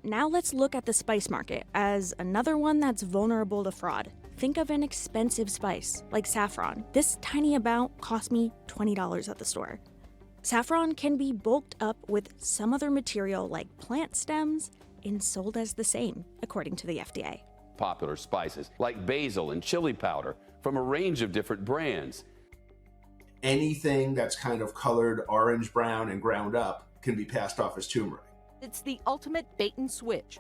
now let's look at the spice market as another one that's vulnerable to fraud. Think of an expensive spice, like saffron. This tiny amount cost me $20 at the store. Saffron can be bulked up with some other material like plant stems and sold as the same, according to the FDA. Popular spices like basil and chili powder from a range of different brands. Anything that's kind of colored orange, brown, and ground up can be passed off as turmeric. It's the ultimate bait and switch.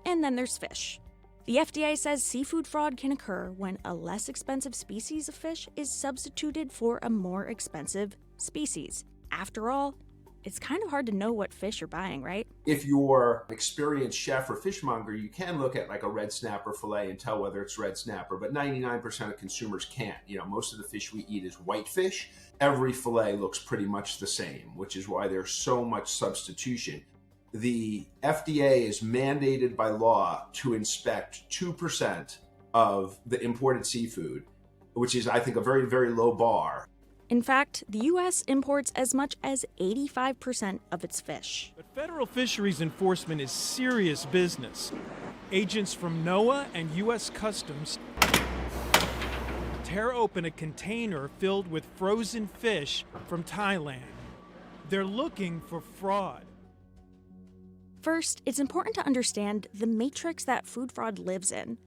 And then there's fish. The FDA says seafood fraud can occur when a less expensive species of fish is substituted for a more expensive species. After all, it's kind of hard to know what fish you're buying, right? If you're an experienced chef or fishmonger, you can look at like a red snapper fillet and tell whether it's red snapper, but 99% of consumers can't. Most of the fish we eat is white fish. Every fillet looks pretty much the same, which is why there's so much substitution. The FDA is mandated by law to inspect 2% of the imported seafood, which is, I think, a very, very low bar. In fact, the U.S. imports as much as 85% of its fish. But federal fisheries enforcement is serious business. Agents from NOAA and U.S. Customs tear open a container filled with frozen fish from Thailand. They're looking for fraud. First, it's important to understand the matrix that food fraud lives in.